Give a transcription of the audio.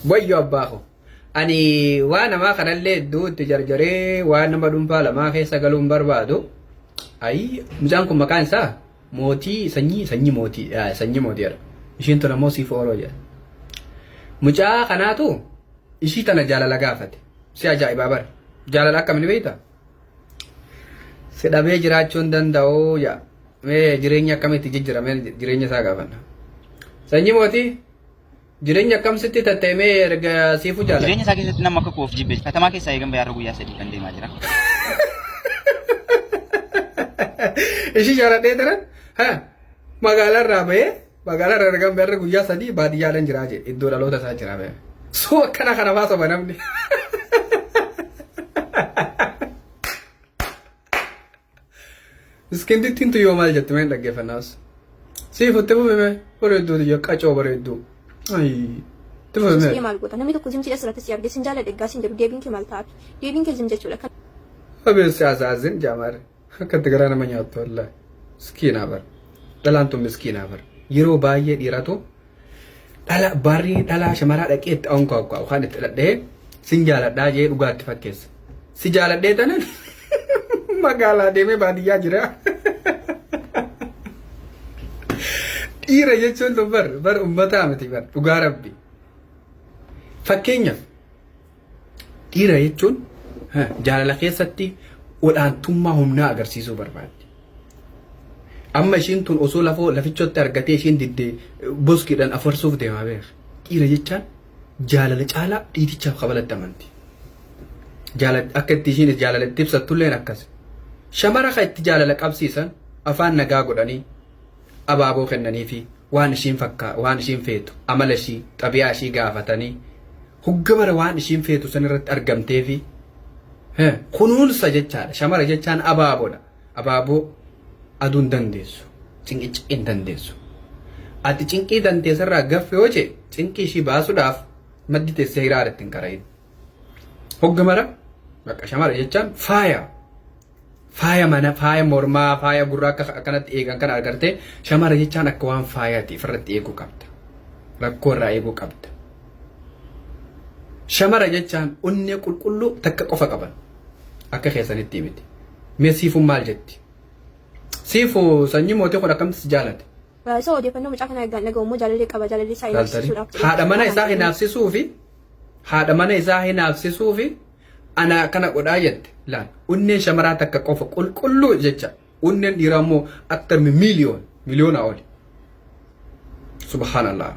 Wayyo abbaa ko. Ani waan namaa kanallee iddootti jarjaree waan nama dhuunfaa lamaa keessa galuun barbaadu. Ayi mucaan kun maqaan isaa mootii sanyii mootiidha. Ishiin tun ammoo siif ooloo jedha. Mucaa kanaatu ishii tana jaalala gaafate. Si ajaa'ibaa bara. Jaalala akkamiin beektaa? Si dhabee jiraachuu hin danda'u yaa. Mee jireenya akkamitti jijjiirame jireenya isaa gaafanna. Sanyii mootii jireenya akkamsitti tattaa'imee erga siifu jaalala. Jireenya isaa keessatti nama akka koof jibbe katamaa keessaa eegan bayaarra guyyaa sadii kan deemaa jira. Ishii jaaladhee taran magaalaa irraa bahee magaalaa irraa ergan bayaarra guyyaa sadii baadiyyaadhaan jiraa jedhe iddoo dhaloota isaa jira bahee. So akkana kana baasama namni. Iskindittiin tuyyoo maal jette mee dhaggeeffannaas. Siifutti fufime bareedduu tiyya qacoo bareedduu. Maal goota namni tokko zimtii asirratti si argee sin jaaladhe egaa sin jedhu deebiin kee maal ta'a? Deebiin kee zim jechuudha. Habeen siyaasaasin jaamaare akkatti garaa nama nyaattu wallaahi. Miskiinaa bara. Dhalaan tun miskiinaa bara. Yeroo baay'ee dhiiratu dhala shamaraa dhaqee itti onkaa kan itti dhadhee sin jaaladhaa jee dhugaatti fakkeessa. Si jaaladhee tanan magaalaa deemee baadiyyaa jira. Dhiira jechuun tun bar uummataa miti bar dhugaa rabbi. Fakkeenyaaf dhiira jechuun jaalala keessatti olaantummaa humnaa agarsiisuu barbaaddi. Amma ishiin tun osoo lafichotti argatee ishiin diddee boskiidhaan afarsuuf deemaa beeka. Dhiira jechaan jaalala caalaa dhiitichaaf qabalatti amanti. Akka itti ishiin jaalala itti ibsattulleen akkas. Shamara kan itti jaalala qabsiisan afaan nagaa godhanii abaaboo kennanii fi waan ishiin feetu amala ishii xabiyaa ishii gaafatanii hoggamara waan ishiin feetu san irratti argamtee fi kunuunsa jechaadha. Shamara jechaan abaaboodha. Abaaboo aduun dandeessu cinqii hin dandeessu. Ati cinqii dandeessarraa gaffe yoo jee cinqii ishii baasuudhaaf maddi teessee hiraara ittiin qara'in. Hoggamara bakka shamara jechaan faaya. Faaya mana, faaya mormaa, faaya gurraa akkanatti eegan kan agartee shamara jechaan akka waan faayaati irratti eeguu qabda. Rakkoo irraa eeguu qabda. Shamara jechaan onnee qulqulluu takka qofa qaban akka keessanitti miti. Mee siifuun maal jetti? Siifu sanyii mootii kun akkamitti jaalate? Baay'ee odeeffannoo mucaa kana eegaan dhagahu immoo jaalallee qaba jaalallee isaa hinaafsisuudhaaf. Haadha mana isaa hinaafsisuu fi ana kana godhaa jette laan unneen shamaraa takka qofa qulqulluu jecha unneen dhiiraa immoo akka miliyoona oli. Subhanallah.